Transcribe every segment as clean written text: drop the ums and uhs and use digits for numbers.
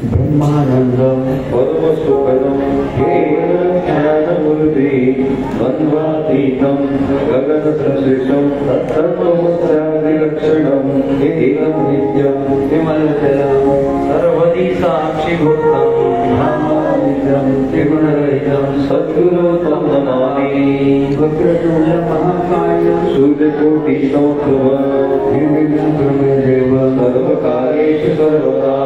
ब्रह्मानंदम परमसुखदम ज्ञानमूर्ति द्वन्द्वातीतं गगनसदृशं तत्तत्त्वमस्यादिलक्षणं एकं नित्यं विमलजलं सर्वदि साक्षिभूतं नामानित्यं त्रिगुणरहितं सद्गुरो तं नमामि। वक्रतुण्ड महाकाय सूर्यकोटिसमप्रभ निर्विघ्नं कुरु मे देव सर्वकार्येषु सर्वदा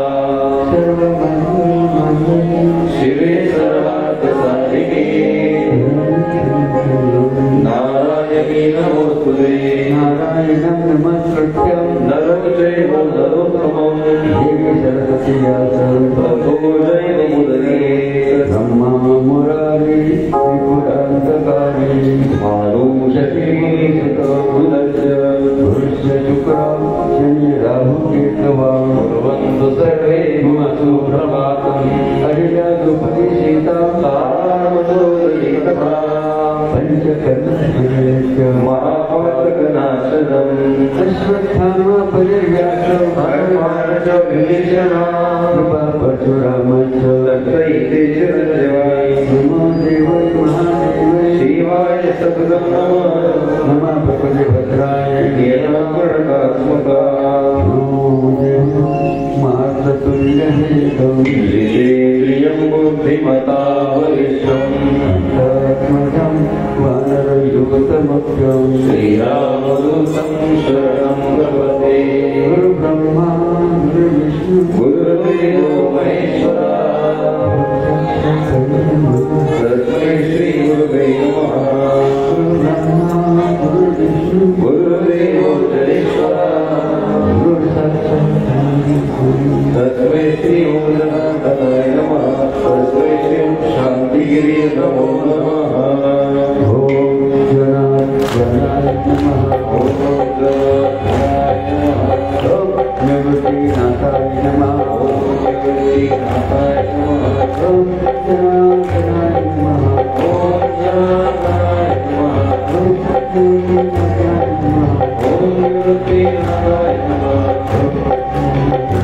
शिवे सर्वार्थसाधिके नारायणी नमोस्तुते नारायणं नमस्कृत्यं नरं चैव नरोत्तमं देवी सरस्वती ततो जयमुदीरये ब्रह्मा मुरारी त्रिपुरान्तकारी मानुषतीसुतमुदस्य पुरुष शुक्र शनि राहु केतवा कुर्वन्तु सर्वे भुवतु प्रभातं हरिया द्रौपदी सीता सारामतोदयितवा पंचकर्मश्च महापातकनाशनम् अश्वत्थामा परिव्यासं भगवान् च विभीषणः कृपा परशुरामश्च दत्तैते चिरञ्जीवाय नमो देवाय महादेवाय शिवाय सततं नमः नमः प्रपदे भद्राय ज्ञानवर्णकात्मकाय नमो देवाय मातृतुल्यहेतं जितेन्द्रियं बुद्धिमता वरिष्ठं तत्त्वं वानरयुगतमख्यं श्रीरामदूतं शरणं प्रपद्ये गुरुब्रह्मा गुरुविष्णु गुरुदेवो महेश्वरः तस्मै श्रीगुरुवे नमः। गुरुब्रह्मा गुरुविष्णु गुरुदेवो महेश्वरः तस्मै श्री ओंकाराय नमः। तस्मै श्री शांतिगिरी नमो नमः। ओम जनार्दनाय नमः। ओम जनार्दनाय नमः। ओम निवृत्तिनाथाय नमः। ओम निवृत्तिनाथाय नमः। ओम जनार्दनाय नमः। ओम जनार्दनाय नमः। ओम निवृत्तिनाथाय नमः। ओम निवृत्तिनाथाय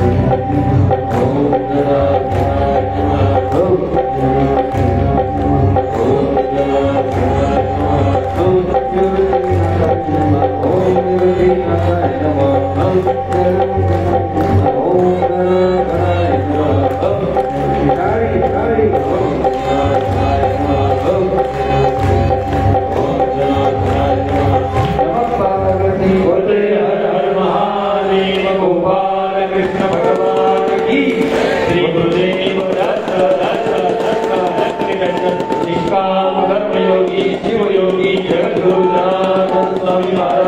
नमः।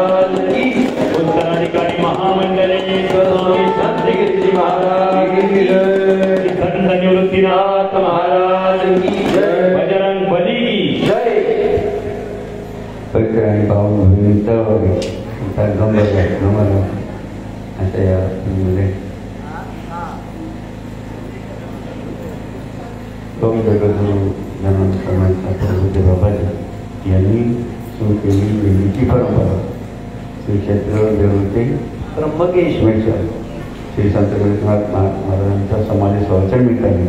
श्री संत गणेशनाथ महाराजांच्या समाधी सोहळ्यानिमित्ताने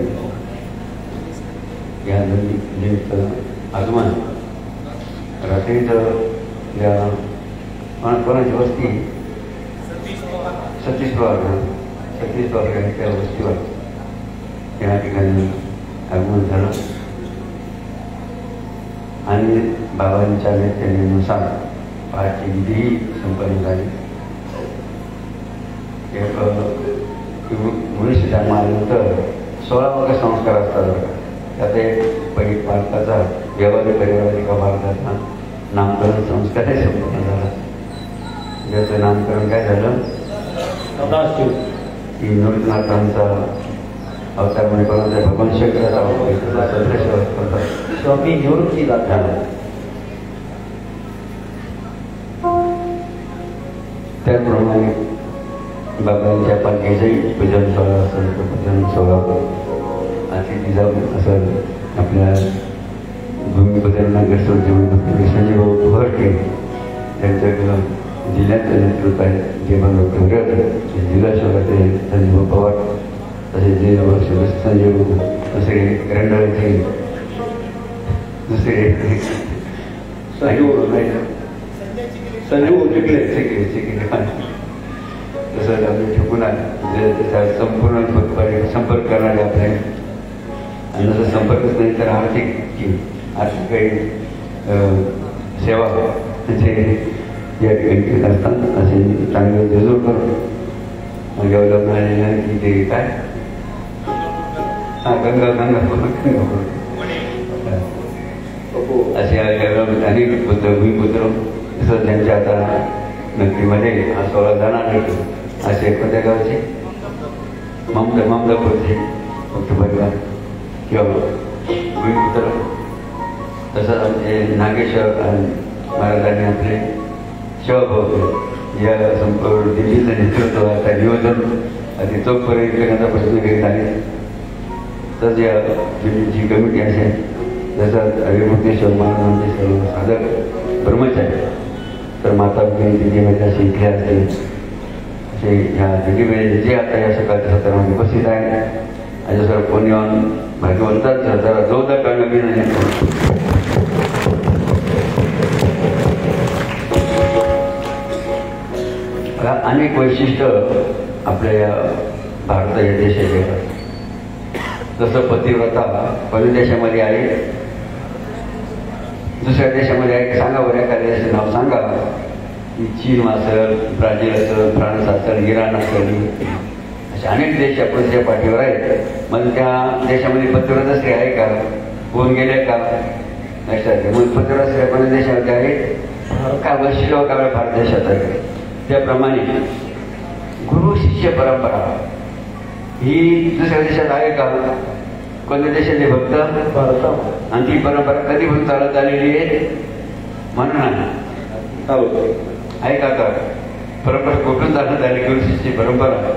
या निमित्त आगमन रात्रीच या कोणाची वस्ती सतीश पवार यांच्या वस्तीवर या ठिकाणी आगमन झालं आणि बाबांच्या नेत्यानुसार पहाटे विधी संपन्न झाली। एक मनुष्य जन्मानंतर 16 संस्कार असतात। त्यात एक पहिली भारताचा व्यवहारिक परिवारिका भारताचा नामकरण संस्कार संपन्न झाला। ज्याचं नामकरण काय झालं? की निवृत्तीनाथांचा अवतार म्हणजे कोणाचा भगवान शंकराचा अवतार स्वामी निवृत्तीनाथ झाला। त्याप्रमाणे बाबांच्या पालखीचंही पूजन सोहळा असेल तो पूजन सोहळा अतिथी जाऊन असं आपल्या भूमिपूजन नागेश्वर जीवन संजीव फुहरके त्यांच्याकडं जिल्ह्याचं नेतृत्व आहे जे मला जिल्हा शहराचे संजीव पवार तसेच जिल्हा संजीव दुसरे रंडाळ्याचे दुसरे संजीव तसं आम्ही ठिकून त्याचा संपूर्ण संपर्क करणारे आपले आणि जसं संपर्कच नाही तर आर्थिक काही सेवा त्याचे या ठिकाणी केले असतात असे चांगले रुजू करून डेव्हलप झालेले की ते काय गंगा असे अनेक भूमिपुत्र तसं त्यांच्या आता नक्कीमध्ये हा सोहळा जाणार नाही असे कोणत्या गावचे ममदापूरचे परिवार किंवा भूमिपुत्र तसंच आमचे नागेश्वर महाराजांनी आपले शिवभाऊ या संपूर्ण दिल्लीचं नेतृत्व आता नियोजन अति चोखपणे करण्याचा प्रयत्न करीत आहे तर या दिल्लीची कमिटी असेल जसं हरिमुक्तेश्वर महाराजांचे सर्व साधक ब्रह्मचारी तर माता भगिनी दिल्लीमध्ये असे इथले असतील असे ह्या दिल्लीमध्ये जे आता या सकाळच्या सत्रामध्ये उपस्थित आहे अशा सर्व पुण्यवान भाग्यवंतांचा जरा जोरदार काढणं विनंती अनेक वैशिष्ट्य आपल्या या भारत या देशाचे जसं पतिव्रता पहिल्या देशामध्ये आहे दुसऱ्या देशामध्ये आहे सांगा बरं एखाद्या देशाचं नाव सांगा की चीन असेल ब्राझील असेल फ्रान्स असेल इराण असेल असे अनेक देश आपण त्या पाठीवर आहेत मग त्या देशामध्ये पतिव्रता स्त्री आहे का होऊन गेले का लक्षात मग पतिव्रता स्त्री कोणत्या देशामध्ये आहे काय वैशिष्ट्य काय भारत देशात आहे त्याप्रमाणे गुरु शिष्य परंपरा ही दुसऱ्या देशात आहे का कोणत्या देशाचे भक्त भारतात आणि ती परंपरा कधी पण चालत आलेली आहे म्हणून आहे का परंपरा कुठून चालत आली गुरु शिष्य परंपरा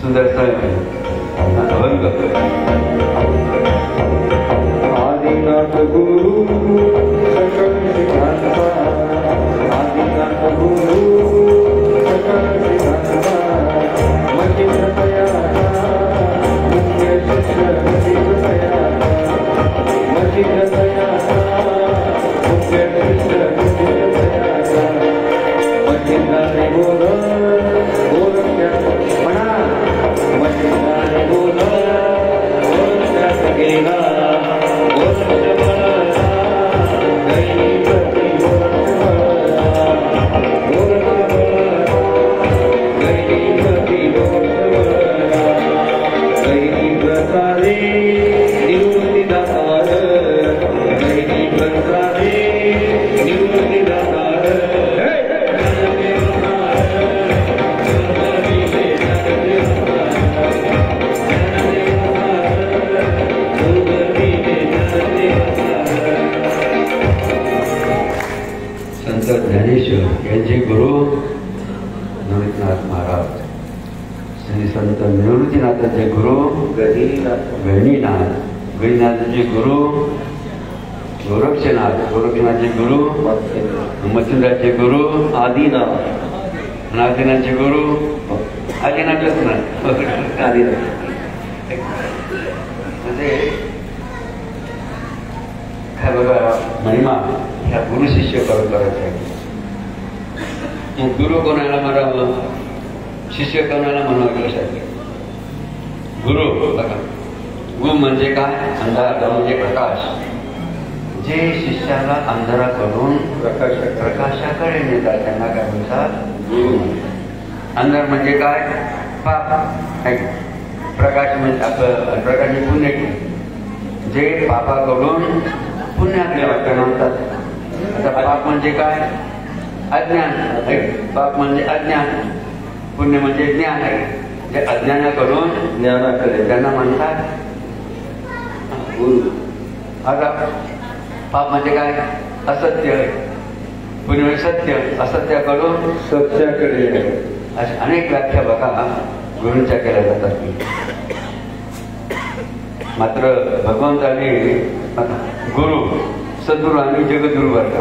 सुंदर अभंग आदिनाथ गुरु आदिनाथ गुरु यांचे गुरु नवनीतनाथ महाराज श्री संत निवृत्तीनाथांचे गुरु गणिनाथांचे गुरु गोरक्षनाथचे गुरु मच्छिंद्राचे गुरु आदिनाथांचे गुरु आदिनाथच ना म्हणजे काय बघा महिमा ह्या गुरु शिष्य परंपराच्या गुरु कोणाला म्हणावं शिष्य कोणाला म्हणावं लक्षात गुरु बघा गुरु म्हणजे काय अंधार म्हणजे प्रकाश जे शिष्याला अंधाराकडून प्रकाशाकडे नेतात त्यांना काय म्हणतात गुरु अंधार म्हणजे काय पाप प्रकाश म्हणजे आपलं प्रकाश पुण्य जे पापाकडून पुण्याकडे म्हणतात आता पाप म्हणजे काय अज्ञान पाप म्हणजे अज्ञान पुण्य म्हणजे ज्ञान आहे जे अज्ञानाकडून ज्ञानाकडे त्यांना म्हणतात गुरु आता पाप म्हणजे काय असत्य पुण्य म्हणजे सत्य असत्याकडून सत्याकडे अशा अनेक व्याख्या बघा गुरूंच्या केल्या जातात. मात्र भगवंताने गुरु सद्गुरू आणि जगद्गुरू वर्ग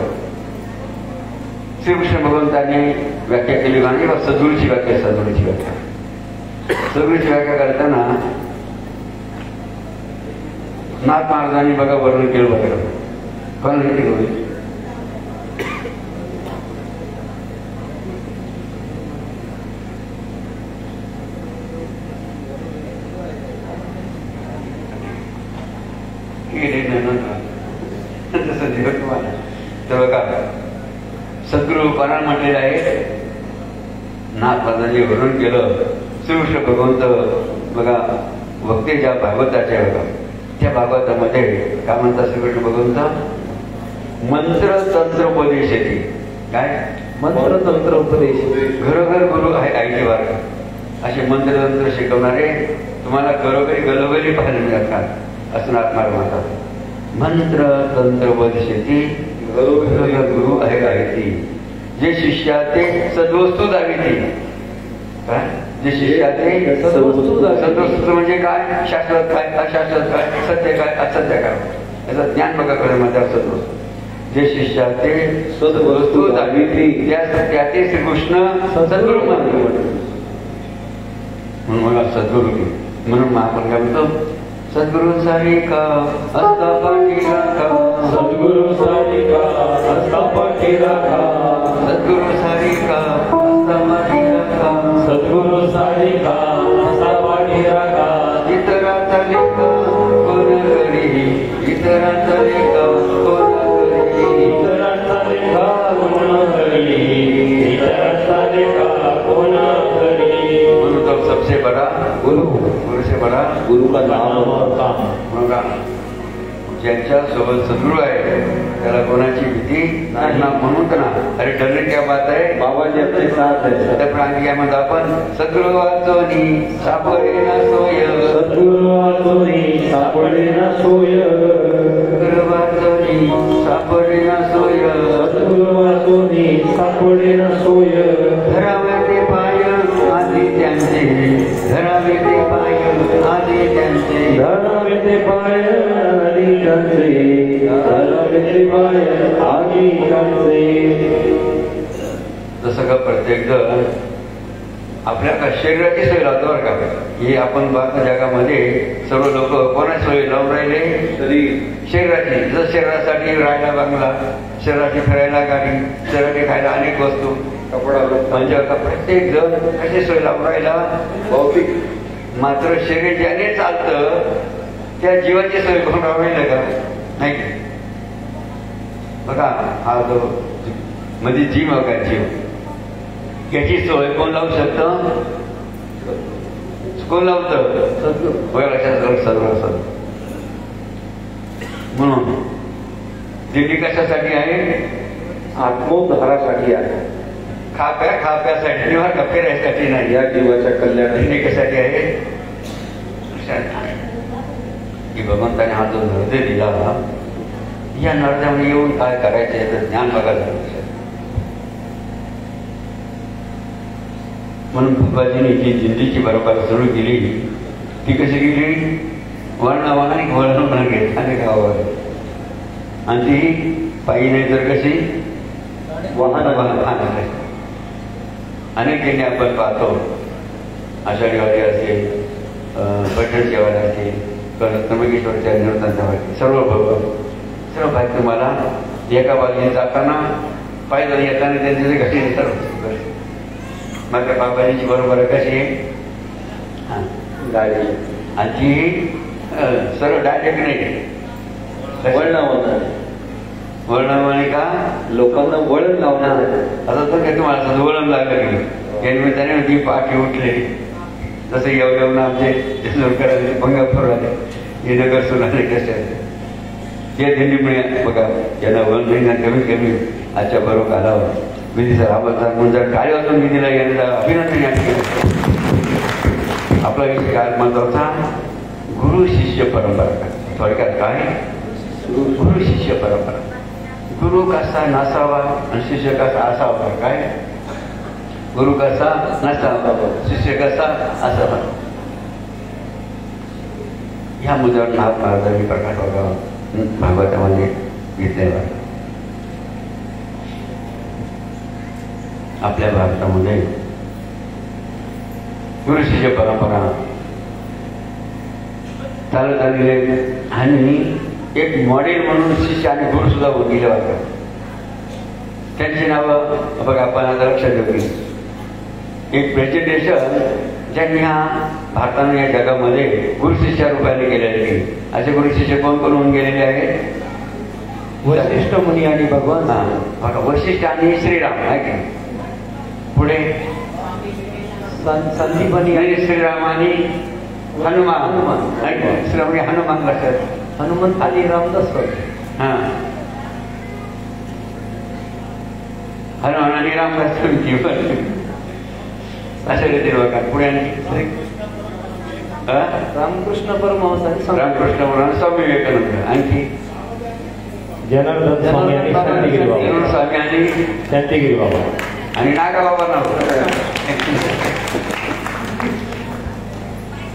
श्रीकृष्ण भगवंतांनी व्याख्या केली आणि सद्गुरूची व्याख्या सद्गुरूची व्याख्या करताना नाथ महाराजांनी बघा वर्णन केलं बघा कोण केलं तसं दिलं तुम्हाला तर बघा सद्गुरू पारायण म्हटलेलं आहे. नाथ महाराजांनी वर्णन केलं श्रीकृष्ण भगवंत बघा भक्ती ज्या भागवताच्या बघा त्या भागवतामध्ये काय म्हणतात श्रीकृष्ण भगवंत मंत्र तंत्रोपदेश येते. काय मंत्र तंत्रोपदेश घरोघर गुरु आहे आईचे वार असे मंत्रतंत्र शिकवणारे तुम्हाला घरोघरी गलोगली पाहायला मिळतात असं नाथ महाराज म्हणतात. मंत्र तंत्रोपदेश येते घरोघर गुरु आहे ती जे शिष्या ते सद्वस्तू दावी ती काय जे शिष्या ते सद्वस्तू म्हणजे काय शास्त्रात काय अशास्त्रात काय सत्य काय असत्य काय याचं ज्ञान बघा कळलं माझ्या सद्वस्तू जे शिष्या ते सद्वस्तू दावी ती त्या सत्याचे श्रीकृष्ण सद्गुरू म्हणून मला सद्गुरू म्हणून आपण काय म्हणतो सद्गुरु सारिका हस्ता पाठी राखा सद्गुरु सारिका हस्ता पाठी राखा सद्गुरु सारिका हस्ता पाठी राखा सद्गुरु सारिका हस्ता पाठी राखा इतराचा लेख कोण करी इतराचा लेख कोण करी इतराचा लेख कोण करी इतराचा लेख कोण करी म्हणून तो सबसे बड़ा गुरु गुरु से बड़ा गुरु का नाम होता. ज्यांच्या सोबत सद्गुरू आहे त्याला कोणाची भीती नाही ना म्हणून ना अरे डरने क्या बात आहे बाबा जी आपले साथ आहे. त्या प्राणी काय म्हणतो आपण सद्गुरू वाचोनी सापडे ना सोय सद्गुरू वाचोनी सापडे ना सोय सद्गुरू वाचोनी सापडे ना सोय सद्गुरू वाचोनी सापडे ना सोय धरावे ते पाय आधी त्यांचे धरावे ते पाय आधी त्यांचे धरावे ते पाय आधी त्यांचे धरावे ते पाय आधी त्यांचे. जसं का प्रत्येक जण आपल्या शरीराची सोय लावतो बरं का. ही आपण भारत जगामध्ये सर्व लोक कोणाची सोय लावून राहिले शरीराची. जर शरीरासाठी राहायला बंगला शरीराची फिरायला गाडी शरीराची खायला अनेक वस्तू कपडा म्हणजे प्रत्येक जण कशी सोय लावून राहिला भौतिक. मात्र शरीर ज्याने चालतं त्या जीवाची सोय करून राहिलं का नाही. बघा हा जो मध्ये जीव बघा जीव याची सोय कोण लावू शकतं कोण लावतं सर्व म्हणून दिंडी कशासाठी आहे आत्मोद्धारासाठी आहे. खाप्यासाठी किंवा फिरायसाठी नाही. या जीवाच्या कल्याण दिंडी कशासाठी आहे की भगवंताने हा जो हृदय दिला या नरद्यामध्ये येऊन काय करायचे तर ज्ञान बघायला. म्हणून बाबाजीने जी दिंडीची परंपरा सुरू केली ती कशी केली वर्णावानिक वर्ण घेत अनेक गावावर आणि ती पायी नाही तर कशी वाहन अनेक दिंडी आपण पाहतो. आषाढीवाडी असेल पैठणचेवाडी असेल त्र्यंबकेश्वरच्या निवृत्तांच्या सर्व पाहिजे तुम्हाला एका बाजूने जाताना पाहिजे येताना त्यांचे घटी सर्व मात्र बाबाजीची बरोबर कशी आहे गाडी आणि ती सर्व डायरेक्ट नाही वळणावणी का लोकांना वळण लावणार. आता तर काय तुम्हाला वळण लागलं या निमित्ताने ती पाठी उठले जसं येऊन आमचे करायचे भंगा फुराले हे नगर सुनाले कसे या दिंडीमुळे बघा यांना वळण नाही कमीत कमी आजच्या बरोबर आलावर विधी सर आपण म्हणजे टाळी वाजून विधीला यांना अभिनंदन या ठिकाणी. आपला विषय काय म्हणतो होता गुरु शिष्य परंपरा. थोडक्यात काय गुरु शिष्य परंपरा. गुरु कसा नसावा आणि शिष्य कसा असावा काय गुरु कसा नसावा, शिष्य कसा असावा. ह्या मुद्द्यावर महात्मा प्रकाश भागवतामध्ये घेतलेला आहे. आपल्या भारतामध्ये गुरु शिष्य परंपरा चालत आलेली आहे आणि एक मॉडेल म्हणून शिष्य आणि गुरु सुद्धा गेले वाटतात. त्यांची नावं बघा आपण आता लक्षात घेऊ. एक प्रेझेंटेशन ज्यांनी ह्या भारताने या जगामध्ये गुरु शिष्य रूपाने केलेले असे गुरु शिष्य कोण कोण होऊन गेलेले आहेत? वशिष्ठ मुनी आणि भगवान. बघा वशिष्ठ आणि श्रीराम आहे की. पुढे संदीपनी आणि श्रीराम आणि हनुमान. श्रीराम हनुमान लक्षात. हनुमंत आणि रामदास. हा हनुमान आणि रामदास अशा रीतीने बघा. पुढे रामकृष्ण परमहंस आणि रामकृष्ण परमहंस स्वामी विवेकानंद. आणखी जनार्दन स्वामी आणि शांतिगिरी बाबा. स्वामी आणि शांतिगिरी बाबा आणि नागाबाबा नाव.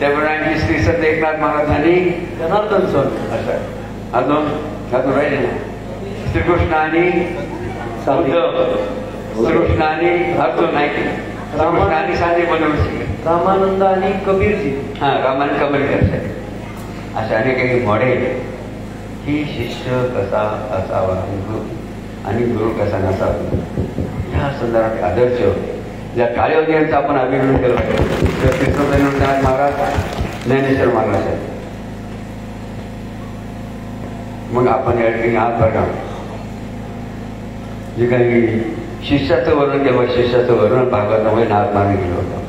त्यामुळे आणखी श्री संत एकनाथ महाराज आणि जनार्दन स्वामी. असं अजून राहिले ना. श्रीकृष्ण आणि उद्धव, श्रीकृष्ण आणि अर्जुन आहे. श्रीकृष्ण आणि साधे बनवशी, रामानंद आणि कबीरजी. हा रामानंद कबीरजी. असे अनेक काही मॉडेल की शिष्य कसा असावा आणि गुरु कसा नसावा ह्या संदर्भात आदर्श या काळयोग्यांचा आपण अभिनंदन केलं पाहिजे. कृष्ण महाराज, ज्ञानेश्वर महाराज आहेत. मग आपण या ठिकाणी आज बघा जे काही शिष्याचं वर्णन केलं. शिष्याचं वर्णन भागवतामध्ये नारदाने केलं होतं.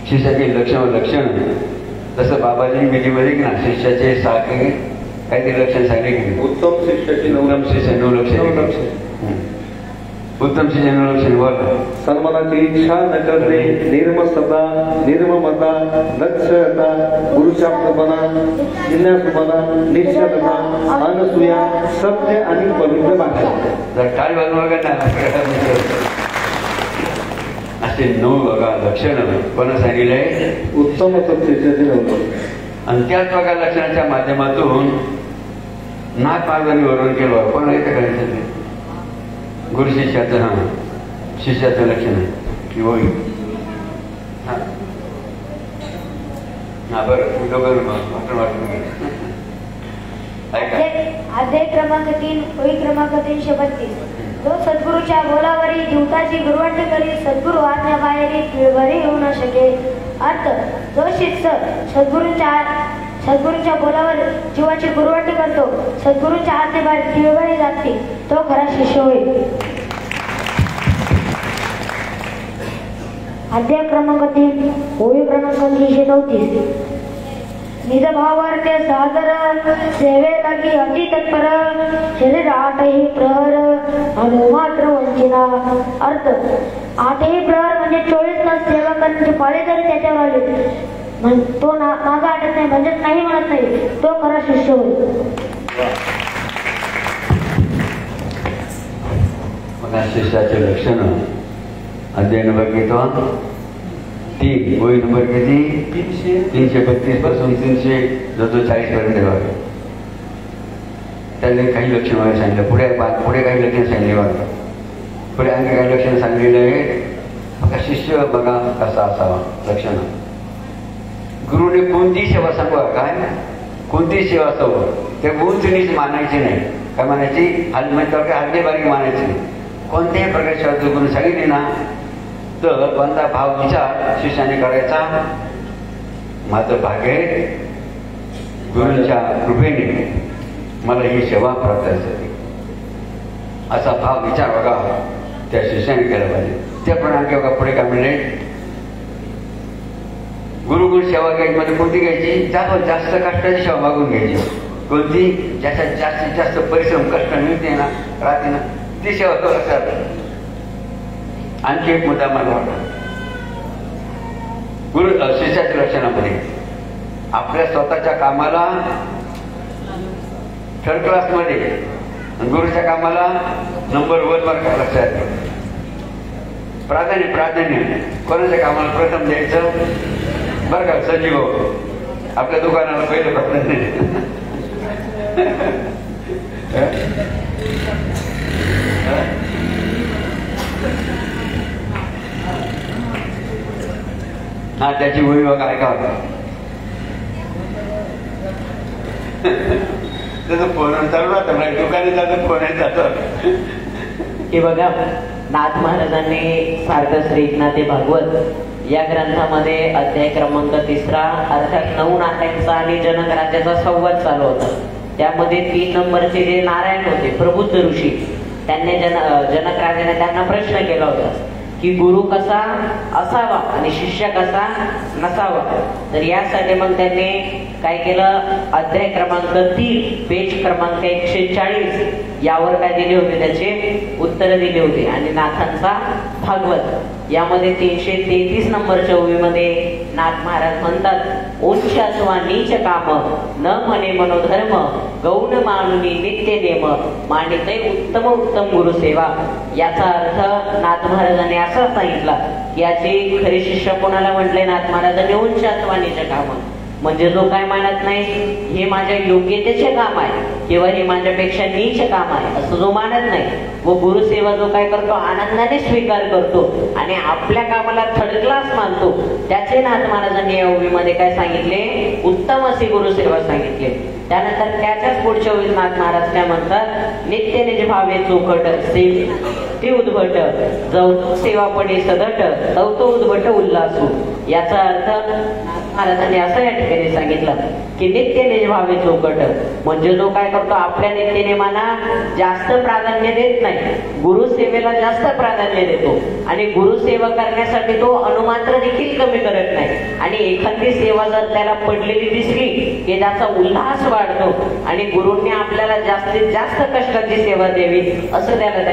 शिष्याचे लक्षण जसं बाबाजी विधीमध्ये की ना शिष्याचे सारखे काहीतरी लक्षण सांगले की उत्तम शिष्याचे 9 शिष्य 9 लक्षण. उत्तम शिष्य 9 लक्षण बोल. सन्मानाची इच्छा न करणे, निर्ममता, निर्ममता, दक्षता, गुरुशाब्दपणा, जिज्ञासूपणा, निश्चलता, अनसूया, सत्य आणि पवित्र भाषा. टाळी वाजवून बघा असे 9 बघा लक्षण कोणा सांगितलंय? उत्तम शिष्याचे 9. आणि त्याच बघा लक्षणाच्या माध्यमातून नाथ महाराजांनी वर्णन केलं. कोण येतं करायचं गुरु शिष्याचं. हा शिष्याचं लक्षण आहे की होईल. हा बरं दोघं वाटून अध्याय क्रमांक 3 ओळी क्रमांक 332. जो सद्गुरूच्या बोलावरी जीवताची गुरुवाट करी सद्गुरु आज्ञा बाहेरी घरी येऊ न शके. अर्थ जो शिष्य सद्गुरूच्या बोलावर जीवाची गुरुवाट करतो, सद्गुरूच्या आज्ञेबाहेर तिळवळी जाते, तो खरा शिष्य होईल. अध्याय क्रमांक 3 ओळी क्रमांक 334. निज भावार्थे सादर सेवे लागी अति तत्पर शरीर 8ही प्रहर आणि मात्र वंचिना. अर्थ 8ही प्रहर म्हणजे 24 तास सेवा करण्याची पाळी जरी त्याच्यावर आली तो मागा आटत नाही, म्हणजे नाही म्हणत नाही, तो खरा शिष्य होईल. मग शिष्याचे लक्षण अध्याय नंबर घेतो 3 वही नंबर किती 332 पासून 340 पर्यंत ठेवावे. त्याने काही लक्षण वगैरे सांगितलं. पुढे काही लक्षण सांगितले बघा. पुढे आणखी काही लक्षण सांगलेले आहे. बघा शिष्य बघा कसा असावा. लक्षण गुरुने कोणती सेवा सांगवा काय कोणती सेवा असावं ते गुरुचुनीच मानायची नाही. काय मानायची हलदी बारीक मानायची नाही. कोणत्याही प्रकारची सेवा गुरु सांगितली ना तर कोणता भाव विचार शिष्याने करायचा. माझं भाग्य गुरूंच्या कृपेने मला ही सेवा प्राप्त झाली असा भाव विचार बघा त्या शिष्याने केला पाहिजे. त्याप्रमाणे बघा पुढे काय म्हणले गुरुगुण सेवा घ्यायची मध्ये कोणती घ्यायची जास्त कष्टाची सेवा मागून घ्यायची. कोणती ज्याच्यात जास्तीत जास्त परिश्रम कष्ट मिळते ना राहते ना ती सेवा करतात. आणखी एक मुद्दा मला वाटतो गुरु शिष्याच्या लक्षणामध्ये आपल्या स्वतःच्या कामाला 3rd क्लासमध्ये गुरुच्या कामाला नंबर 1 मार्क लक्षात. प्राधान्य कोणाच्या कामाला प्रथम द्यायचं बरं का संजीव भाऊ, आपल्या दुकानाला पहिलं प्राधान्य. हा त्याची वही बघा ऐका होता त्याचा फोन चालू राहतं म्हणजे दुकानी जातं फोन जातं. हे बघा, नाथ महाराजांनी सार्थ श्री एकनाथी भागवत या ग्रंथामध्ये अध्याय क्रमांक 3 अर्थात 9 नाथांचा आणि जनक राजाचा संवाद चालू होता. त्यामध्ये 3 नंबरचे जे नारायण होते प्रबुद्ध ऋषी, त्यांनी जनक राजाने त्यांना प्रश्न केला होता की गुरु कसा असावा आणि शिष्य कसा नसावा. तर यासाठी मग त्यांनी काय केलं, अध्याय क्रमांक 3 पेज क्रमांक 140 यावर काय दिले होते, त्याचे उत्तर दिले होते. आणि नाथांचा भागवत यामध्ये 333 नंबरच्या ओळीमध्ये नाथ महाराज म्हणतात, उच्च अथवा नीच काम न म्हणे मनोधर्म, गौण मानुनी नित्य नेम, मानिते उत्तम उत्तम गुरुसेवा. याचा अर्थ नाथ महाराजांनी असा सांगितला की याची खरी शिष्य कोणाला म्हटले, नाथ महाराजांनी उच्च अथवा नीच काम, म्हणजे जो काय मानत नाही हे माझ्या योग्यतेचे काम आहे किंवा हे माझ्यापेक्षा नीच काम आहे असं जो मानत नाही, व गुरुसेवा जो काय करतो आनंदाने स्वीकार करतो आणि आपल्या कामाला थर्ड क्लास मानतो, त्याचे नाथ महाराजांनी या ओळीमध्ये काय सांगितले, उत्तम अशी गुरुसेवा सांगितले. त्यानंतर त्याच्याच पुढच्या ओळीत नाथ महाराज काय म्हणतात, नित्य निज भावे चोखट ते उद्भट, जवतो सेवा पडे सदट, तवतो उद्भट उल्हासू. याचा अर्थ महाराजांनी असं या ठिकाणी सांगितलं की नित्य निज भावे चोखट, म्हणजे जो काय करतो आपल्या नित्यनेमाना जास्त प्राधान्य देत नाही, गुरुसेवेला जास्त प्राधान्य देतो आणि गुरुसेवा करण्यासाठी तो अनुमात्र देखील कमी करत नाही. आणि एखादी सेवा जर त्याला पडलेली दिसली की त्याचा उल्हास वाढतो आणि गुरूंनी आपल्याला जास्तीत जास्त कष्टाची सेवा द्यावी असं त्याला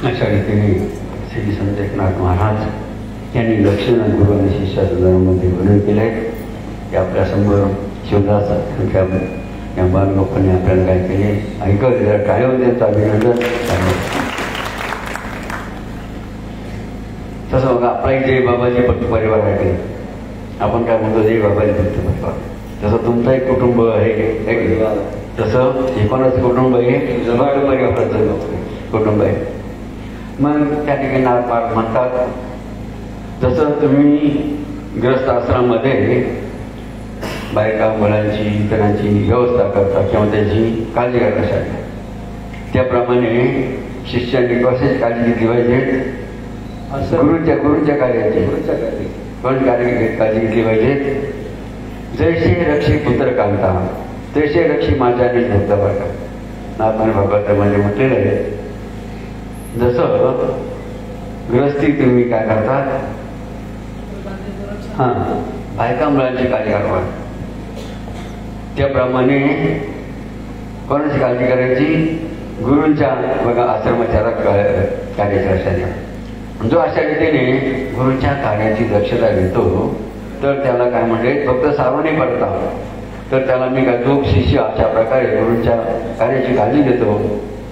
अशा रीतीने श्री संत एकनाथ महाराज यांनी दक्षिण गुरु आणि शिष्याच्या जन्मामध्ये वर्णन केले आहे. ते आपल्या समोर शिवदास या बाल लोकांनी आपल्याला काय केले ऐकत जरा टाळ्यावर त्यांचं अभिनंदन. तसं बघा आपला एक जय बाबाजी भक्त परिवार आहे, आपण काय म्हणतो जय बाबाजी भक्त परिवार, तसं तुमचं एक कुटुंब आहे, तसं हे कोणाचं कुटुंब आहे, जबाड परिवाराचं कुटुंब आहे. मग त्या ठिकाणी नाथ महाराज म्हणतात, जसं तुम्ही ग्रस्त आश्रमामध्ये बायका मुलांची इतरांची व्यवस्था करता किंवा त्याची काळजी करण्यासाठी, त्याप्रमाणे शिष्यांनी कशाची काळजी घेतली पाहिजे, गुरुच्या कार्याची पण काळजी घेतली पाहिजे. जैसे रक्षी पुत्र कांता तैसे रक्षी माझ्याने धरता बघा. नाथाने भागवतामध्ये म्हटलेलं आहे, जसं गृहस्थी तुम्ही काय करतात, हां बायका मुलांची काळजी करावा, त्याप्रमाणे कोणाची काळजी करायची, गुरूंच्या बघा आश्रमाच्या कार्याच्या रक्षाने. जो अशा रीतीने गुरूच्या कार्याची दक्षता घेतो तर त्याला काय म्हणते, फक्त सार्वजनिक पडता तर त्याला मी काय, जो शिष्य अशा प्रकारे गुरूंच्या कार्याची काळजी घेतो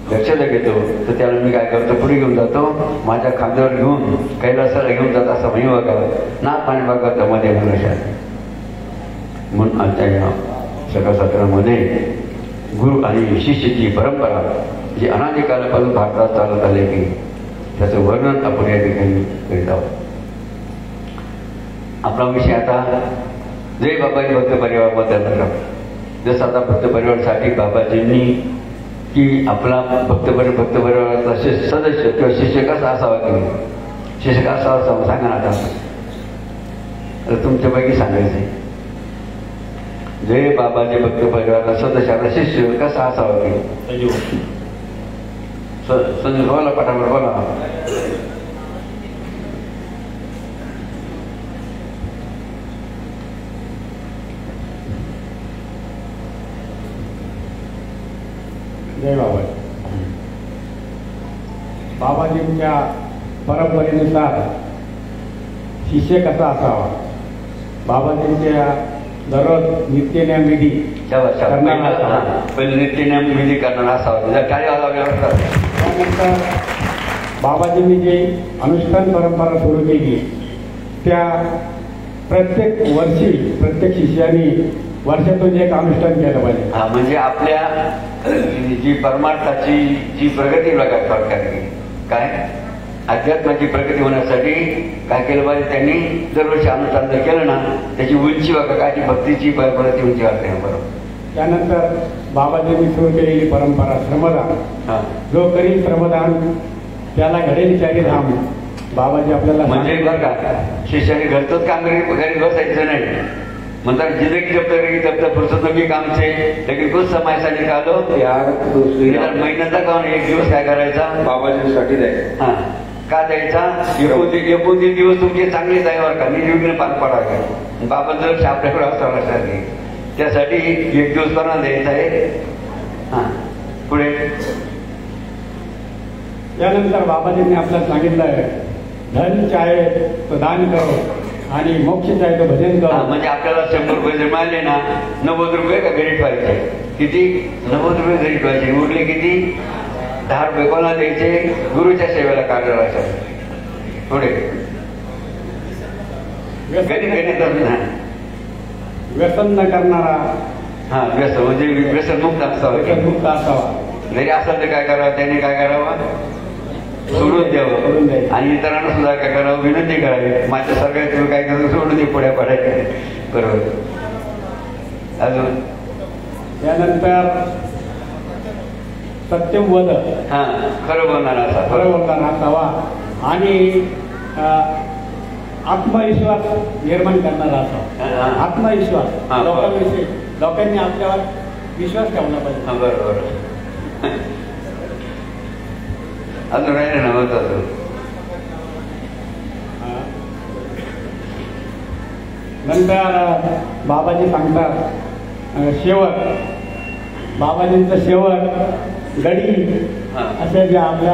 दक्षता घेतो तर त्याला मी काय करतो, पुढे घेऊन जातो, माझ्या खांद्यावर घेऊन कैलासाला घेऊन जात असं म्हणी बघा नाथ पाणी बघा मध्ये मनुष्यात. म्हणून आजच्या या सकाळ सत्रामध्ये गुरु आणि शिष्याची परंपरा जी अनादी कालापासून भारतात चालत आले की त्याचं वर्णन आपण या ठिकाणी करीत आहोत. आपला विषय आता जय बाबाजी भक्त परिवाराबद्दल. जसं आता भक्त परिवारासाठी बाबाजींनी की आपला भक्त परिवाराचा सदस्य किंवा शिष्य कसा असावा, की शिष्य कसा असावा सांगा ना. आता तुमच्यापैकी सांगायचे जय बाबाजी भक्त परिवाराचा सदस्याचा शिष्य कसा असावा, की संजय बोला पटापट बोला. जय बाबा. बाबाजींच्या परंपरेनुसार शिष्य कसा असावा, बाबाजींच्या दररोज नित्यनेम विधी पहिले नित्यनेम विधी करणार असावं. जर टाळी वाजवल्या असतात. त्यानंतर बाबाजींनी जी अनुष्ठान परंपरा सुरू केली त्या प्रत्येक वर्षी प्रत्येक शिष्याने वर्षातून एक अनुष्ठान केलं पाहिजे. हा, म्हणजे आपल्या जी परमार्थाची जी प्रगती बघा थोडक्यात काय अध्यात्माची प्रगती होण्यासाठी काय केलं पाहिजे. त्यांनी दरवर्षी अनुष्ठान जर केलं ना त्याची उंची बघा काय भक्तीची परंपराची उंची वाढते. बरोबर. त्यानंतर बाबाजींनी सुरू केलेली परंपरा श्रमदान. जो करील श्रमदान त्याला घडेल चारी धाम. बाबाजी आपल्याला म्हणजे बघा शिष्याने घरचंच काम घरी बसायचं नाही म्हणतात. जिंदगी जब तक फुर्सत की काम से लेकिन कुछ समय सा निकालो यार महिन्याचा का एक दिवस काय करायचा बाबाजींसाठी द्यायचं. हा का द्यायचा. 29 दिवस तुमचे चांगले जाय बरं का निर्विघ्न पार पडायचं. बाबांचं लक्ष आपल्याकडे असतं लक्षात घे. त्यासाठी एक दिवस कोणाला द्यायचा आहे. हा पुढे त्यानंतर बाबाजींनी आपल्याला सांगितलं धन चाहे तो दान करो आणि मोक्ष चाहे तो भजन करो. म्हणजे आपल्याला 100 रुपये जर मिळाले ना 90 रुपये का घरी ठेवायचे. किती 90 रुपये घरी ठेवायचे. उरले किती 10 रुपये कोणाला द्यायचे गुरुच्या सेवेला कार्याला. पुढे व्यसन न करणारा. हा व्यसन म्हणजे व्यसनमुक्त असावा. व्यसनमुक्त असावा. घरी असेल तर काय करावं त्याने काय करावं सोडून द्यावं. आणि इतरांना सुद्धा काय करावं विनंती करावी. माझ्यासारखं तुम्ही काय करतो सोडून दे पुढ्या पडायचे. बरोबर. अजून त्यानंतर सत्यम वद. हा खरं बोलणार असा. खरं बोलणारा असावा आणि आत्मविश्वास निर्माण करणारा असावा. आत्मविश्वास लोकांविषयी लोकांनी आपल्यावर विश्वास ठेवला पाहिजे. बरोबर. अजून राहिले ना होत अजून. नंतर बाबाजी सांगतात शेवट. बाबाजींचं शेवट गडी असे जे आपल्या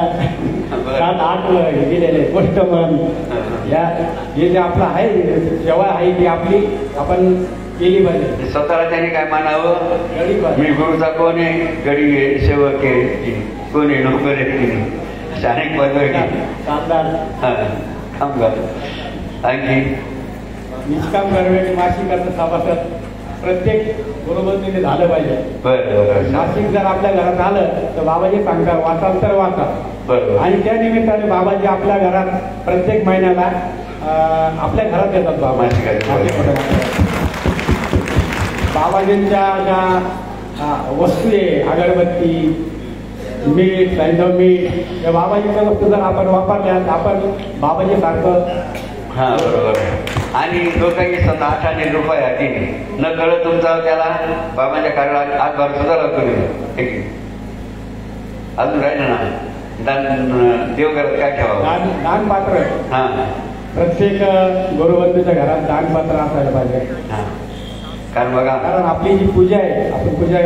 7-8 दिलेले गोष्ट म्हण या हे जे आपलं आहे सेवा आहे ती आपली आपण केली पाहिजे. स्वतःला त्याने काय मानावं. मी गुरुचा कोण आहे. गडी आहे सेवक आहे कोण आहे नोकर आहे की अशा अनेक पदवी कामगार. आणखी निष्काम कर्मचारी मासिकाचं सभासद प्रत्येक गुरुबंधूने झालं पाहिजे. बरं. मासिक जर आपल्या घरात आलं तर बाबाजी सांगतात वाचाल तर वाचा. बरोबर. आणि त्या निमित्ताने बाबाजी आपल्या घरात प्रत्येक महिन्याला आपल्या घरात येतात. बाबा बाबाजींच्या ज्या वस्तू आहे अगरबत्ती मीठ सैंधव मीठ या बाबाजीच्या वस्तू जर आपण वापरल्या तर आपण बाबाजी सारखं. हा बरोबर. आणि लोकांनी 7-8 रुपये हाती न कळत तुमचा त्याला बाबांच्या कार्याला हातभार सुद्धा लागतो. ठीक आहे. अजून राहिलं ना दान देवघरात काय ठेवावं. दानपात्र. हा प्रत्येक गुरुबंधूच्या घरात दानपात्र असायला पाहिजे. हा कारण बघा कारण आपली जी पूजा आहे आपण पूजा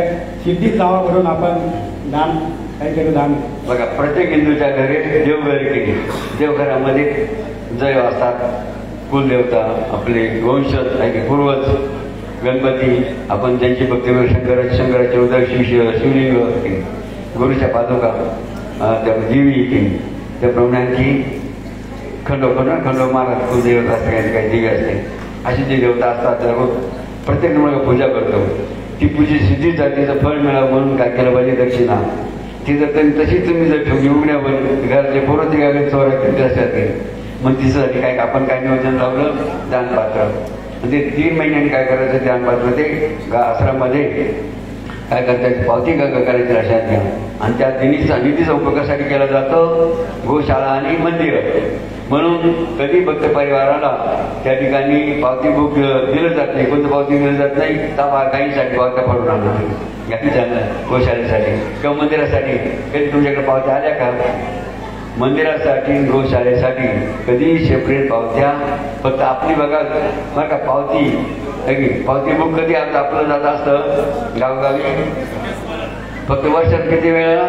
सिद्धीत जावा म्हणून आपण दान काहीतरी दान. बघा प्रत्येक हिंदूच्या घरी देवघर केली. देवघरामध्ये जय असतात. कुलदेवता आपले वंशज आहे की पूर्वज गणपती आपण ज्यांची भक्ती शंकराचे उदक शिवलिंग गुरुच्या पादुका त्या देवी त्याप्रमाणे आणखी खंडो महाराज कुलदेवता असते काही देवी असते. अशी जी देवता असतात तर प्रत्येक मुलगा पूजा करतो. ती पूजी सिद्धी जातीचं फळ मिळावं म्हणून काय केलं पाहिजे दक्षिणा. ती जर तशीच तुम्ही जर ठेवली उघड्यावर घराचे पूर्वती गावी चोऱ्या किती असतात मग तिच्यासाठी काय आपण काय नियोजन लावलं दानपात्र. म्हणजे 3 महिन्यांनी काय करायचं दानपात्र ते आश्रमामध्ये काय करतात पावती करायची लक्षात घ्या. आणि त्या निधीचा उपयोगासाठी केला जातो गोशाळा आणि मंदिरं. म्हणून कधी भक्त परिवाराला त्या ठिकाणी पावती बुक दिलं जात नाही. कोणतं पावती दिलं जात नाही काहींसाठी पावत्या पडून आणणार गोशाळेसाठी किंवा मंदिरासाठी. कधी तुमच्याकडे पावत्या आल्या का. मंदिरासाठी गोशाळेसाठी कधी सेपरेट पावत्या फक्त आपली बघा बरं का पावती बुक कधी आता आपलं जात असतं गावोगावी फक्त वर्षात किती वेळा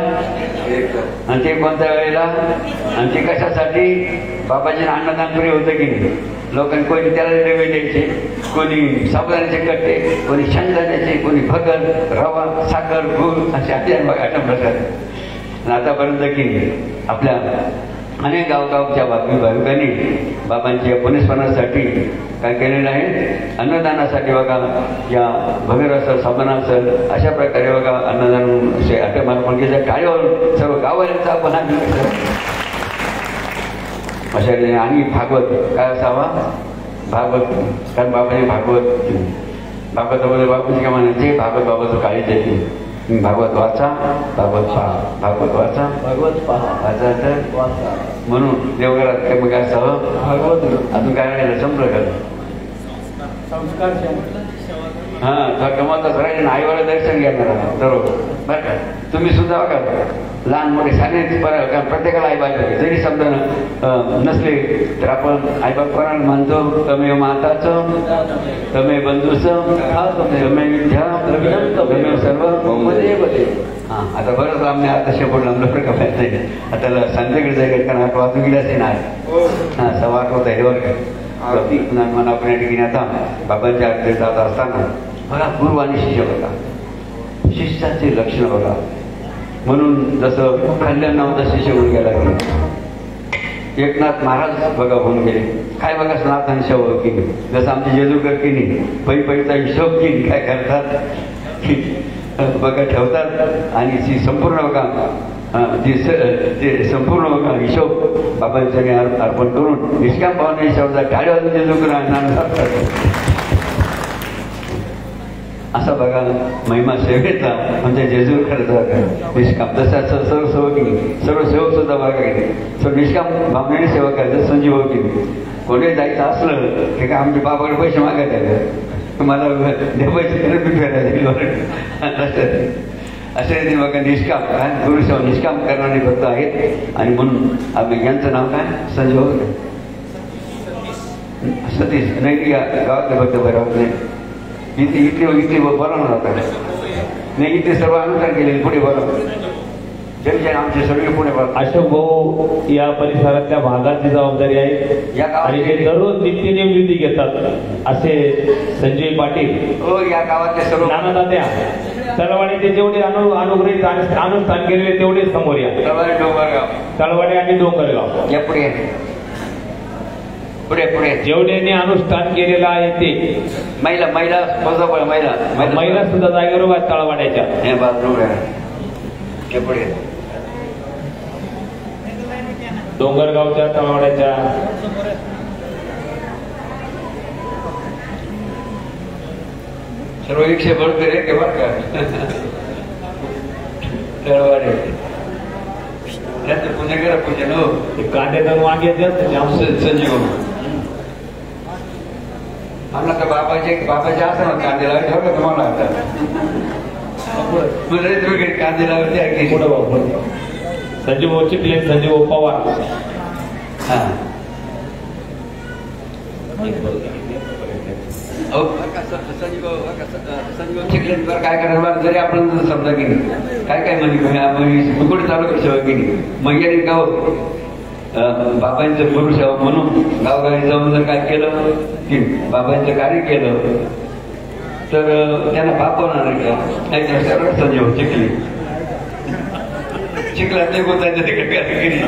आणि ते कोणत्या वेळेला आणि ते कशासाठी बाबाजींना अन्नदान पुरे होतं की नाही. लोकांनी कोणी त्याला डबे द्यायचे कोणी साबुदाण्याचे कट्टे, कोणी शेंगदाण्याचे, कोणी भगर, रवा, साखर, गूळ असे आयटम बसतात. आतापर्यंत की आपल्या अनेक गावगावच्या भाविकांनी बाबांच्या पुनस्मरणासाठी काय केलेलं आहे, अन्नदानासाठी बघा या भगर असेल, साबण असेल, अशा प्रकारे बघा अन्नदान असे आयटम अर्पण केले. टाळीवर सर्व गाववाल्यांचा आपण अशा रीतीने. आणि भागवत काय असावा, भागवत, कारण बाबाने भागवतामध्ये बापूजी काय म्हणायचे, भागवत बाबाचं काळी देते. भागवत वाचा, भागवत पहा, भागवत वाचा, भागवत पहा, वाचा तर वाचा. म्हणून देवघरात काय मग असावं भागवत. अजून काय राहिलं, संपलं का संस्कार. हा गमतच राहिले ना, आईवाला दर्शन घेणार बरोबर बरं का. तुम्ही सुद्धा बघा लहान मोठे सारे प्रत्येकाला आई बाप जरी समजा नसले तर आपण आईबाप कोणाला मानतो, तमे माताचं, तमे बंधूचं, तमे विद्या, तमे सर्व मध्ये मध्ये. हां आता बरंच आम्ही आता शेपूट लांबलं बरं का पाहिजे. आता संध्याकडे जायचं कारण आता वाचून गेले असे ना. हां 8:15 होत आहे बरं का. म्हणा आपण या ठिकाणी आता बाबांच्या आरती जात असताना बघा गुरु आणि शिष्य बघा, शिष्याचे लक्षण बघा. म्हणून जसं कल्याण नावाचा शिष्य होऊन गेला की एकनाथ महाराज बघा होऊन गेले. काय बघा सनातन सेवा की जसं आमचे जेजूकर की नाही पैचा हिशोब की काय करतात बघा ठेवतात. आणि ती संपूर्ण बघा ते संपूर्ण बघा हिशोब बाबांच्या अर्पण करून निष्काम भावने हिशोबचा टाळी वाजून जेजूकर असा बघा महिमा सेवेचा आमच्या जेजूर खरंच निष्काम. तसा सर्व सेवक सुद्धा बघा गेले सर्व निष्काम भावनेने सेवा करायचं. संजीव हो की कोणी जायचं असलं की काय आमच्या बाबाकडे पैसे मागायचे, मला पैसे करत मी फेरायला अशा रीतीने बघा निष्काम काय गुरुसेवा निष्काम करणारे भक्त आहेत. आणि म्हणून आम्ही यांचं नाव काय संजीव हो सतीश नाही या गावातले भक्त बरोबर नाही. इथे बोलावणार होता नाही, इथे सर्व अनुदान केले पुढे बोलावं ज्यांचे आमचे सगळे पुढे बोला. अशोक भाऊ या परिसरातल्या भागाची जबाबदारी आहे या आणि हे दररोज नित्यनियम विधी घेतात असे संजय पाटील हो या गावातले सर्व नानादात्या तळवाडीचे जेवढे अनुग्रहित अनुष्ठान केलेले तेवढे समोर या. डोंगरगाव तळवाडी आणि डोंगरगाव या पुढे पुढे पुढे जेवढ्यांनी अनुष्ठान केलेलं आहे ते महिला सुद्धा जागेवर आहेत तळवाड्याच्या हे बाजू पुढे डोंगरगावच्या तळवाड्याच्या सर्व 100 बळकरी आहे बरं का. तळवाडे त्यांचं पूजा करा पूजन हो कांद्याचं वांगे संजीव आम्हाला तर बाबाचे असं ना कांदे लावायचे हो का तुम्हाला आता कांदे लावायचे संजीव भाऊ चिखले, संजीव भाऊ पवार. हा संजीव चिखलेंवर काय करायला जरी आपण समजा की काय काय म्हणजे कुठे चालू करू सेवा केली म्हणजे गाव बाबांचं गुरु सेवा म्हणून गावगावी जाऊन जर काय केलं की बाबांचं कार्य केलं तर त्यांना पाप होणार का संजीव चिखली चिखलात ते गोतायचं तिकडे केली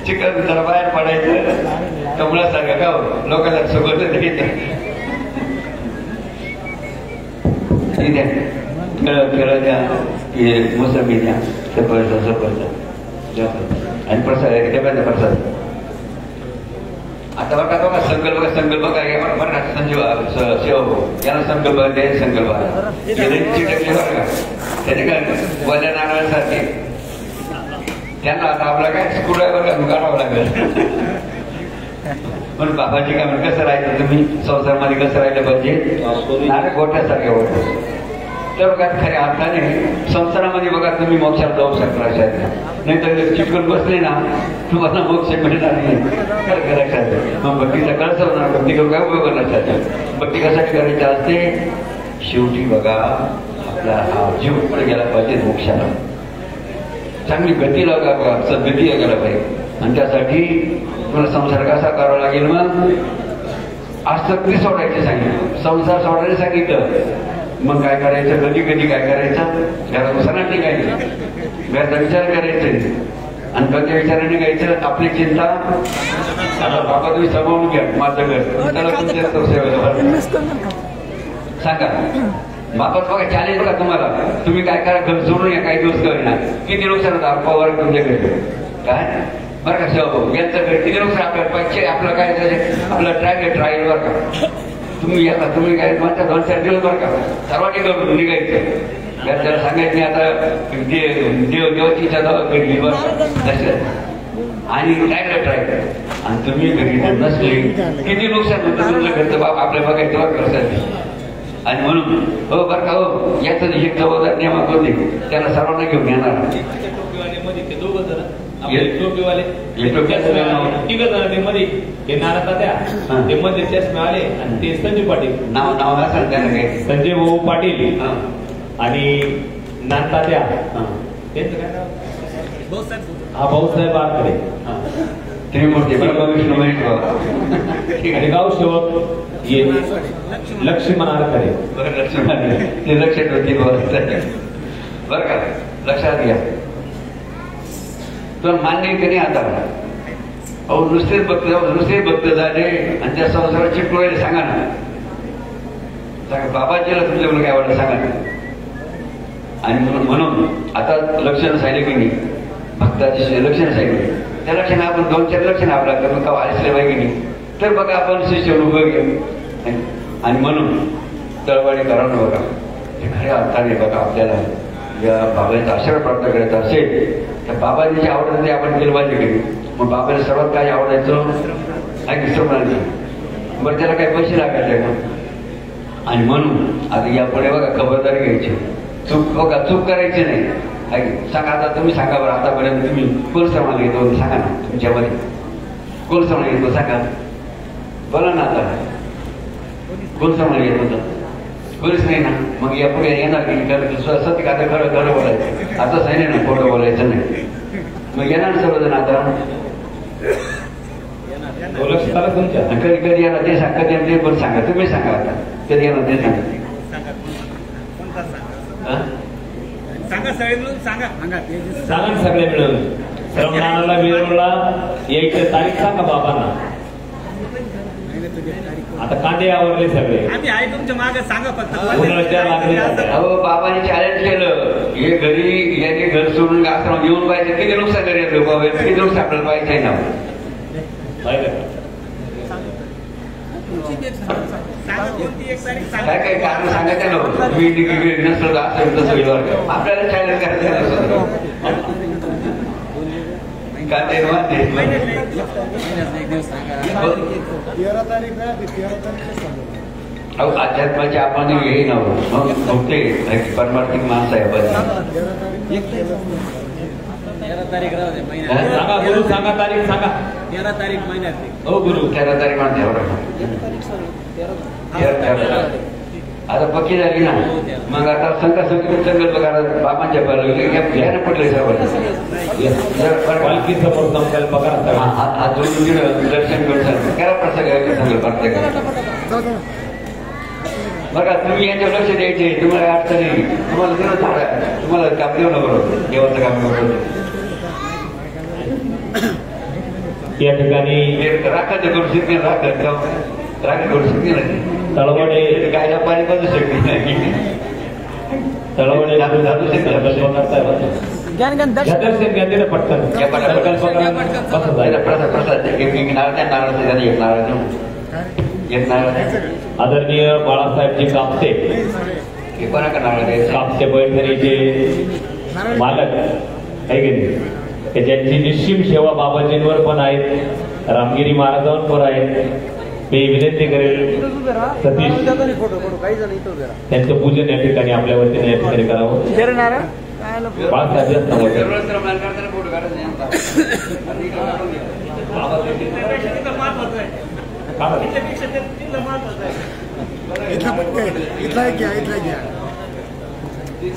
चिखलात जरा बाहेर पडायचं कमळासारखं गाव लोकांना सोबत खेळ द्या मोसंबी द्या सफरचंद आणि प्रसाद डब्याचा प्रसाद. आता बघा संकल्प काय बरं संजीव सेवा याला संकल्प द्यायचा संकल्प चिटकले बरं का त्याने काय वल्या नारळासारखे त्यांना आता आपला काय स्कूल ड्रायव्हर काढावं लागेल. म्हणून बाबाजी काय म्हणजे कसं राहायचं तुम्ही संसारामध्ये कसं राहिलं पाहिजे नारळ गोठ्यासारखे होतं तर बघा खऱ्या अर्थाने संसारामध्ये बघा तुम्ही मोक्षात जाऊ शकता नाही तर चिपकून बसले ना तुम्हाला मोक्ष मिळणार नाही. लक्षात मग भक्तीचा कळस होणार भक्ती करून काय उपयोग लक्षात भक्ती कशासाठी करायची असते शेवटी बघा आपला हा जीव पुढे गेला पाहिजे मोक्षाला चांगली गती लागा बघा सद्गती गेला पाहिजे आणि त्यासाठी तुम्हाला संसार कसा करावा लागेल मग आसक्ती सोडायची सांगितलं, संसार सोडायला सांगितलं. मग काय करायचं, कधी कधी काय करायचं, घरात सणात निघायचं, घराचा विचार करायचा आणि कधी विचाराने निघायचं. आपली चिंता बाबा तुम्ही सांभाळून घ्या माझं घर, त्याला तुमच्या सेवेला सांगा. बापाच बघा चॅलेंज बघा तुम्हाला, तुम्ही काय करा, घर सोडून या काही दिवस करेना. किती नुकसान होतं पवार तुमच्याकडे काय बरं का सेवा यांचं घर किती नुकसान आपल्या पैसे आपलं काय आपलं ट्रायल बरं का. तुम्ही येता तुम्ही काय म्हणता 2-4 दिवस बरं का सर्वांनी करून निघायचं. त्याला सांगायचं नाही आता देवाची इच्छा घडली बरं तसं आणि ट्राय करा. आणि तुम्ही घरी जर नसले किती नुकसान होतं तुमचं घरचं बाप आपल्या बघायचं बरं कसं. आणि म्हणून हो बरं का हो याचं एक जबाबदार नियमात होते, त्याला सर्वांना घेऊन येणार. संजय पाटील नाव असं त्याला काय संजय भाऊ पाटील आणि नानतात्या हा भाऊसाहेब आरकडे त्रिमूर्ती विष्णू महेश आणि गाव सेवक लक्ष्मण आरकडे. बरं लक्ष्मण ते लक्षात होती बरं का, लक्षात घ्या. तुला मान्य कधी आता अहो नुसतेच भक्त झाले आणि त्या संसाराची टोळी सांगा ना, सांगा बाबाजीला तुमच्याकडे काय वाटलं सांगा ना. आणि म्हणून आता लक्षण सांगितले की नाही, भक्ताची लक्षण सांगितले, त्या लक्षण आपण 2-4 लक्षण आपला करून का असले पाहिजे की नाही, तर बघा आपण शिष्य उभं घेऊ. आणि म्हणून तळवाडी करा बघा, ते खऱ्या अर्थाने बघा आपल्याला या बाबांचा आशीर्वाद प्राप्त करायचा असेल तर बाबांची आवडत ते आपण केलं पाहिजे की. मग बाबाला सर्वात काय आवडायचं आहे म्हणायचं, बरं त्याला काही पैसे लागायचे का. आणि म्हणून आता यापुढे बघा खबरदारी घ्यायची, चूक बघा चूक करायची नाही. सांगा आता तुम्ही सांगा बरं, आतापर्यंत तुम्ही कोण समान घेतो सांगा ना, तुमच्यामध्ये कोण समान घेतो सांगा, बोला ना आता कोण समान घेत होतं, कोणीच नाही ना. मग यापुढे येणार की सत्य आता खरं बोलायचं, आता सांगितलं ना खोटं बोलायचं नाही. मग येणार सर्वजण आता कधी कधी येणार ते सांगा, ते पण सांगा, तुम्ही सांगा आता कधी येणार ते सांगा. सांगा सगळे मिळून श्रवणाला वेरूळला यायचं तारीख सांगा बाबांना. आता कांदे आवरले सगळे, आम्ही आहे तुमच्या मागे सांगा फक्त. अहो बाबांनी चॅलेंज केलं, हे घरी याने घर सोडून आश्रम येऊन पाहिजे, किती नुकसान करेल बाबा, किती नुकसान आपल्याला पाहिजे ना. काय काय कारण सांगायचं ना, मी नसलं असं तसं होईल आपल्याला चॅलेंज करायचं. अध्यात्माचे आपण हे नव्हते परमार्थिक माणसं आहे आपण. सांगा गुरु, सांगा तारीख सांगा. 13 तारीख महिन्यात हो गुरु, 13 तारीख आता पक्की झाली ना. मग आता संकल्प करा बाबांच्या घ्यायला पडले पालखीचा संकल्प करा, दर्शन करून करा प्रसंग संकल्प बघा. तुम्ही यांच्या लक्ष द्यायचे, तुम्हाला अडचणी तुम्हाला दिलं तुम्हाला काम देऊ नको, देवाचं काम करतो. या ठिकाणी राखायचं करू शकते, राखत करू शकते नाही. तळवडे गायला पाणी बाजू शकते नाही. तळवडे जादू शकते पटकन आदरणीय बाळासाहेबजी कापसे, कापसे पैठणीचे मालक आहे की नाही, ज्यांची निश्चिम सेवा बाबाजींवर पण आहेत, रामगिरी महाराजांवर पण आहेत. मी विनंती करेल सतीश त्यांचं पूजन या ठिकाणी आपल्या वतीने या ठिकाणी करावं. बाळासाहेब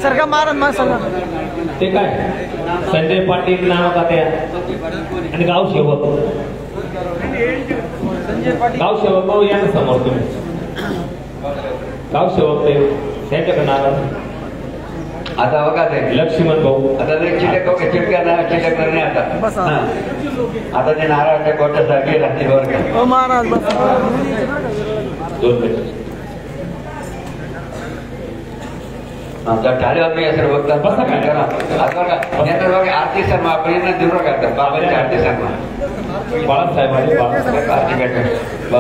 सरका महाराज ते काय संजय पाटील नाव का त्या आणि गाव सेवक गाव सेवक भाऊ या ना समोर तुम्ही. गाव सेवक ते त्यांच्याकडे नाव आता बघा ते लक्ष्मण भाऊ. आता ते चिटकणार नाही आता. आता ते नारळाच्या गोट्यासारखे राहतील बरं का. महाराज 2 मिनिट. आमच्या टाळेवर मी असं बघतात बसा काय करा आता बघा आरती शर्मा आपण यांना देऊ करतात बाबांची आरती शर्मा बाळासाहेब आरती